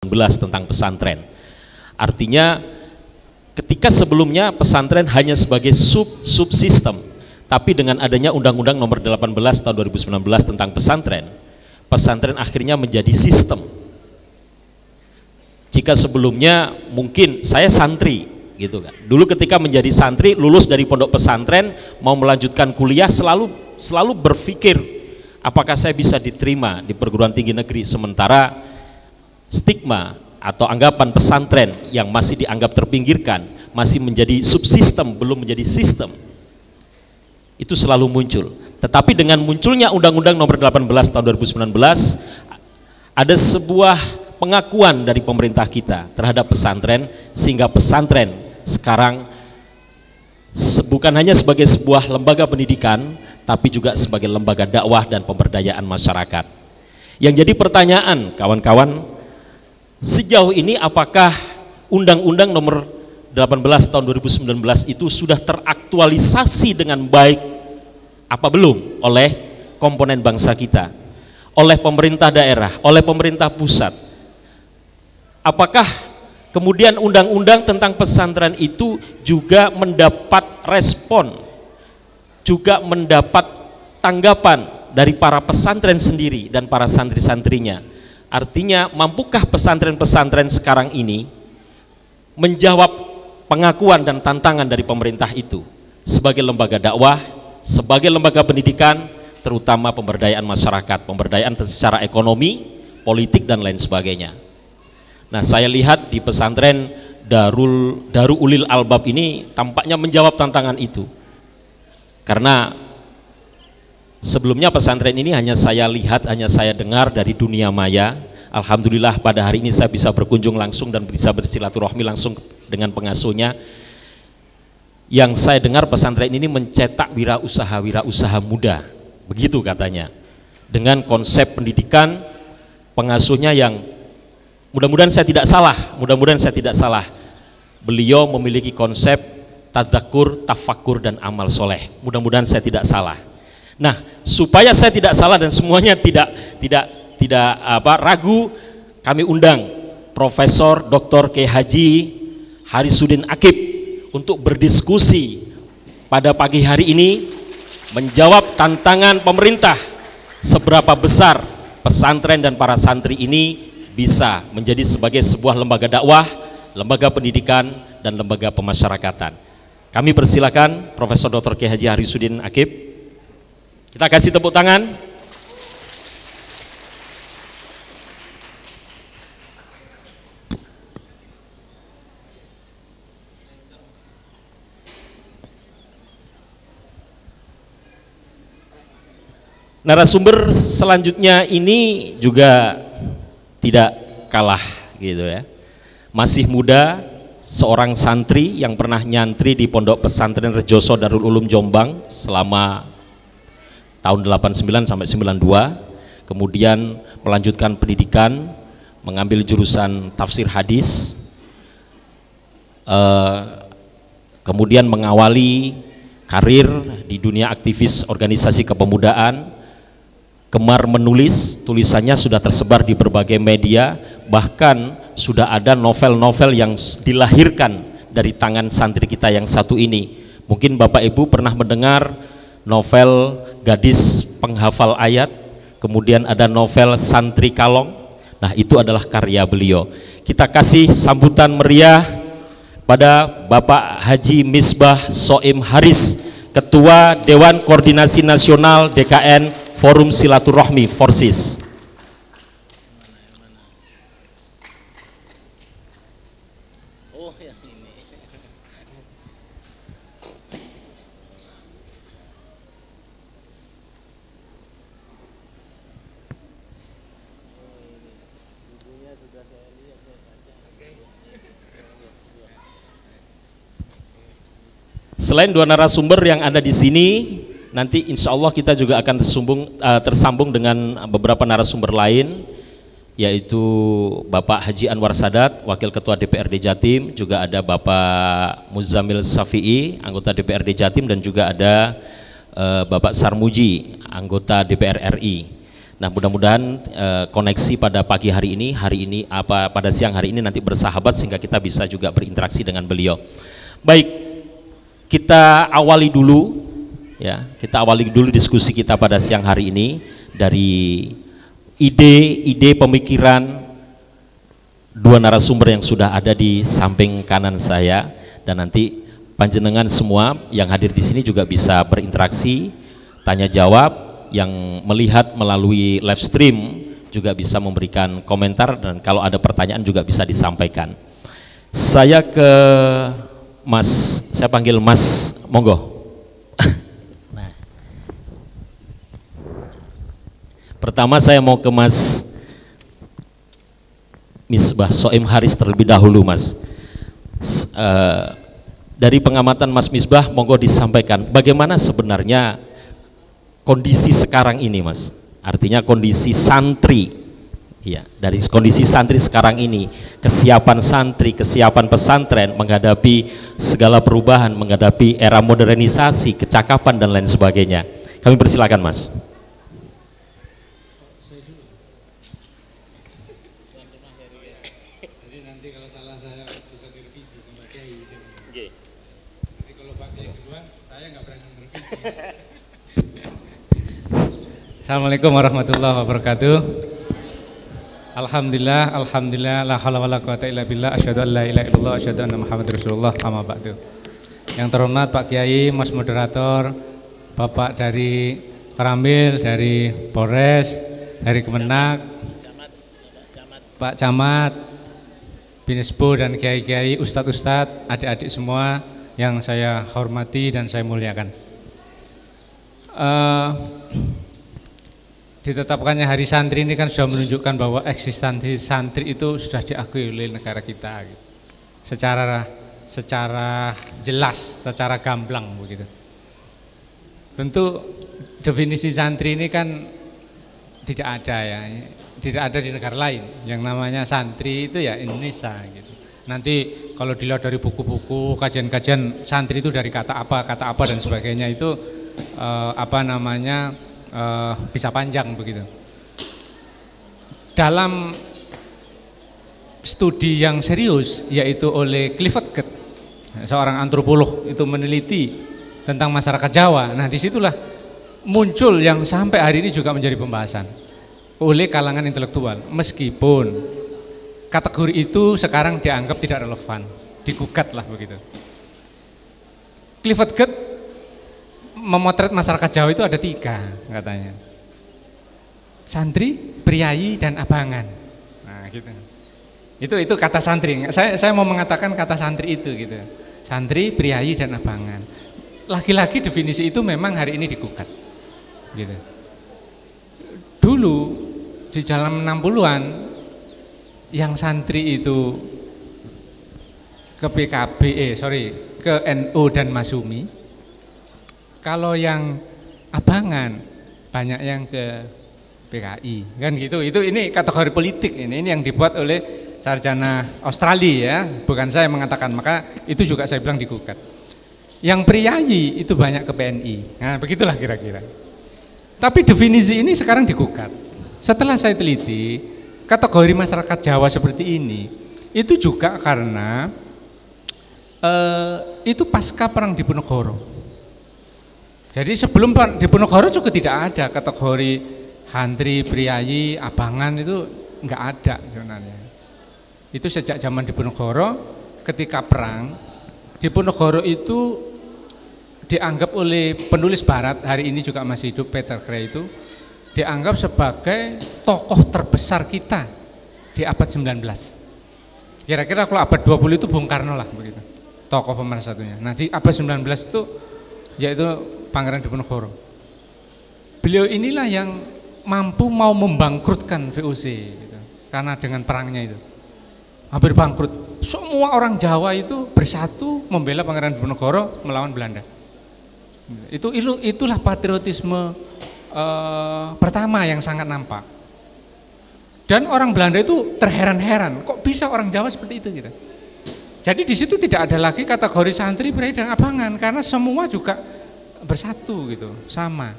tentang pesantren. Artinya ketika sebelumnya pesantren hanya sebagai subsistem, tapi dengan adanya Undang-Undang Nomor 18 Tahun 2019 tentang pesantren, pesantren akhirnya menjadi sistem. Jika sebelumnya mungkin saya santri gitu kan. Dulu ketika menjadi santri, lulus dari pondok pesantren, mau melanjutkan kuliah selalu berpikir apakah saya bisa diterima di perguruan tinggi negeri, sementara stigma atau anggapan pesantren yang masih dianggap terpinggirkan, masih menjadi subsistem, belum menjadi sistem, itu selalu muncul. Tetapi dengan munculnya Undang-Undang Nomor 18 Tahun 2019, ada sebuah pengakuan dari pemerintah kita terhadap pesantren, sehingga pesantren sekarang bukan hanya sebagai sebuah lembaga pendidikan, tapi juga sebagai lembaga dakwah dan pemberdayaan masyarakat. Yang jadi pertanyaan kawan-kawan, sejauh ini apakah Undang-Undang Nomor 18 Tahun 2019 itu sudah teraktualisasi dengan baik apa belum oleh komponen bangsa kita, oleh pemerintah daerah, oleh pemerintah pusat? Apakah kemudian undang-undang tentang pesantren itu juga mendapat respon, juga mendapat tanggapan dari para pesantren sendiri dan para santri-santrinya? Artinya, mampukah pesantren-pesantren sekarang ini menjawab pengakuan dan tantangan dari pemerintah itu sebagai lembaga dakwah, sebagai lembaga pendidikan, terutama pemberdayaan masyarakat, pemberdayaan secara ekonomi, politik, dan lain sebagainya. Nah, saya lihat di pesantren Daru Ulil Albab ini tampaknya menjawab tantangan itu. Karena sebelumnya pesantren ini hanya saya lihat, hanya saya dengar dari dunia maya. Alhamdulillah pada hari ini saya bisa berkunjung langsung dan bisa bersilaturahmi langsung dengan pengasuhnya. Yang saya dengar pesantren ini mencetak wirausaha muda, begitu katanya. Dengan konsep pendidikan, pengasuhnya yang mudah-mudahan saya tidak salah, beliau memiliki konsep tadzakur, tafakur, dan amal soleh. Mudah-mudahan saya tidak salah. Nah, supaya saya tidak salah dan semuanya tidak ragu, kami undang Profesor Dr. Kiai Haji Harisuddin Akib untuk berdiskusi pada pagi hari ini menjawab tantangan pemerintah, seberapa besar pesantren dan para santri ini bisa menjadi sebagai sebuah lembaga dakwah, lembaga pendidikan, dan lembaga pemasyarakatan. Kami persilakan Profesor Dr. Kiai Haji Harisuddin Akib. Kita kasih tepuk tangan. Narasumber selanjutnya ini juga tidak kalah gitu ya. Masih muda, seorang santri yang pernah nyantri di Pondok Pesantren Rejoso Darul Ulum Jombang selama tahun 89 sampai 92, kemudian melanjutkan pendidikan, mengambil jurusan tafsir hadis, kemudian mengawali karir di dunia aktivis organisasi kepemudaan, gemar menulis, tulisannya sudah tersebar di berbagai media, bahkan sudah ada novel-novel yang dilahirkan dari tangan santri kita yang satu ini. Mungkin Bapak Ibu pernah mendengar novel Gadis Penghafal Ayat, kemudian ada novel Santri Kalong. Nah, itu adalah karya beliau. Kita kasih sambutan meriah pada Bapak Haji Misbah Soim Haris, Ketua Dewan Koordinasi Nasional DKN Forum Silaturahmi Forsis. Selain dua narasumber yang ada di sini, nanti insya Allah kita juga akan tersambung dengan beberapa narasumber lain, yaitu Bapak Haji Anwar Sadat, Wakil Ketua DPRD Jatim, juga ada Bapak Muzammil Safi'i, anggota DPRD Jatim, dan juga ada Bapak Sarmuji, anggota DPR RI. Nah, mudah-mudahan koneksi pada pagi hari ini pada siang hari ini nanti bersahabat sehingga kita bisa juga berinteraksi dengan beliau. Baik, kita awali dulu ya, kita awali dulu diskusi kita pada siang hari ini dari ide pemikiran dua narasumber yang sudah ada di samping kanan saya, dan nanti panjenengan semua yang hadir di sini juga bisa berinteraksi, tanya jawab. Yang melihat melalui live stream juga bisa memberikan komentar, dan kalau ada pertanyaan juga bisa disampaikan. Saya ke Mas, saya panggil Mas, monggo. Nah. Pertama saya mau ke Mas Misbah Soim Haris terlebih dahulu, Mas. Dari pengamatan Mas Misbah, monggo disampaikan bagaimana sebenarnya kondisi sekarang ini, Mas. Artinya kondisi santri, ya, dari kondisi santri sekarang ini, kesiapan santri, kesiapan pesantren menghadapi segala perubahan, menghadapi era modernisasi, kecakapan dan lain sebagainya. Kami persilakan, Mas. Jadi nanti kalau salah saya bisa direvisi sama Kiai. Jadi kalau pakai yang kedua, saya nggak berani merevisi. Assalamualaikum warahmatullahi wabarakatuh. Alhamdulillah, la haula wala quwata illa billah, asyhadu an la ilaha illallah, asyhadu anna Muhammadar Rasulullah, amma ba'du. Yang terhormat Pak Kiai, Mas Moderator, Bapak dari Koramil, dari Polres, dari Kemenak, Pak Camat, Binespo dan kiai-kiai, ustadz-ustadz, adik-adik semua yang saya hormati dan saya muliakan. Ditetapkannya Hari Santri ini kan sudah menunjukkan bahwa eksistensi santri itu sudah diakui oleh negara kita gitu. Secara jelas, secara gamblang begitu. Tentu definisi santri ini kan tidak ada ya, tidak ada di negara lain. Yang namanya santri itu ya Indonesia gitu. Nanti kalau dilihat dari buku-buku, kajian-kajian santri itu dari kata apa dan sebagainya itu bisa panjang begitu. Dalam studi yang serius yaitu oleh Clifford Geertz, seorang antropolog, itu meneliti tentang masyarakat Jawa. Nah, disitulah muncul yang sampai hari ini juga menjadi pembahasan oleh kalangan intelektual, meskipun kategori itu sekarang dianggap tidak relevan, digugat lah begitu. Clifford Geertz memotret masyarakat Jawa itu ada 3 katanya: santri, priayi, dan abangan. Nah gitu. Itu kata santri. Saya mau mengatakan kata santri itu gitu. Santri, priayi, dan abangan. Lagi-lagi definisi itu memang hari ini digugat. Gitu. Dulu di dalam 60-an yang santri itu ke ke NU dan Masumi. Kalau yang abangan banyak yang ke PKI, kan gitu. Ini kategori politik ini yang dibuat oleh sarjana Australia ya, bukan saya mengatakan, maka itu juga saya bilang digugat. Yang priayi itu banyak ke PNI. Nah, begitulah kira-kira. Tapi definisi ini sekarang digugat. Setelah saya teliti, kategori masyarakat Jawa seperti ini itu juga karena itu pasca perang Diponegoro. Jadi sebelum Diponegoro juga tidak ada kategori santri, priayi, abangan, itu enggak ada sebenarnya. Itu sejak zaman Diponegoro, ketika perang, Diponegoro itu dianggap oleh penulis barat, hari ini juga masih hidup, Peter Gray itu dianggap sebagai tokoh terbesar kita di abad 19. Kira-kira kalau abad 20 itu Bung Karno lah begitu, tokoh pemersatunya. Nah di abad 19 itu yaitu Pangeran Diponegoro. Beliau inilah yang mampu mau membangkrutkan VOC gitu. Karena dengan perangnya itu hampir bangkrut. Semua orang Jawa itu bersatu membela Pangeran Diponegoro melawan Belanda. Itulah patriotisme pertama yang sangat nampak. Dan orang Belanda itu terheran-heran, kok bisa orang Jawa seperti itu gitu. Jadi di situ tidak ada lagi kategori santri, priayi, dan abangan, karena semua juga bersatu gitu, sama.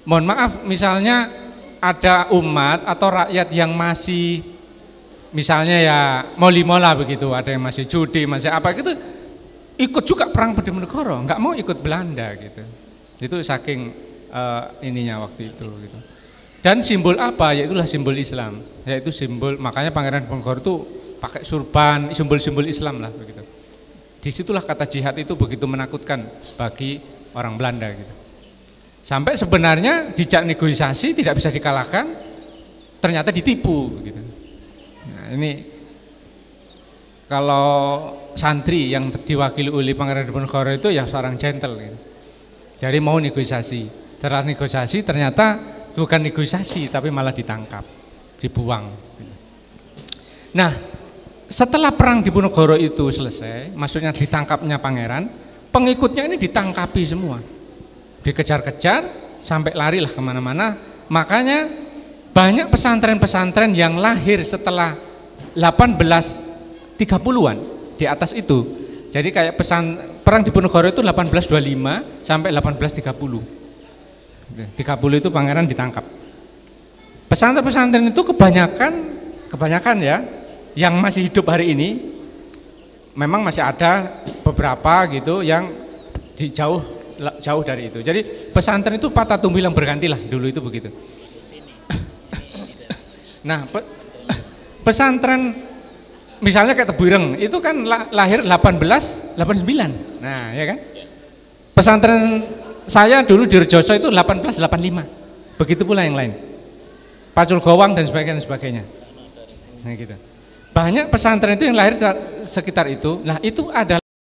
Mohon maaf, misalnya ada umat atau rakyat yang masih misalnya ya molimola begitu, ada yang masih judi, masih apa gitu, ikut juga perang Bojonegoro, nggak mau ikut Belanda gitu. Itu saking ininya waktu itu gitu. Dan simbol apa? Yaitulah simbol Islam, yaitu simbol, makanya Pangeran Diponegoro itu pakai surban, simbol-simbol Islam lah begitu. Disitulah kata jihad itu begitu menakutkan bagi orang Belanda gitu. Sampai sebenarnya dijak negosiasi tidak bisa dikalahkan, ternyata ditipu gitu. Nah, ini kalau santri yang diwakili oleh Pangeran Diponegoro itu ya seorang gentle gitu. Jadi mau negosiasi, setelah negosiasi ternyata bukan negosiasi tapi malah ditangkap, dibuang. Nah, setelah perang Diponegoro itu selesai, maksudnya ditangkapnya pangeran, pengikutnya ini ditangkapi semua, dikejar-kejar sampai larilah kemana-mana. Makanya banyak pesantren-pesantren yang lahir setelah 1830-an di atas itu. Jadi kayak perang Diponegoro itu 1825 sampai 1830. 30 itu pangeran ditangkap. Pesantren-pesantren itu kebanyakan ya yang masih hidup hari ini, memang masih ada beberapa gitu yang jauh dari itu. Jadi pesantren itu patah tumbuh yang berganti lah, dulu itu begitu. Nah, pesantren misalnya kayak Tebuireng itu kan lahir 1889. Nah, ya kan? Pesantren saya dulu di Rejoso itu 1885. Begitu pula yang lain. Pacul Gowang dan sebagainya. Nah, gitu. Banyak pesantren itu yang lahir sekitar itu. Nah, itu adalah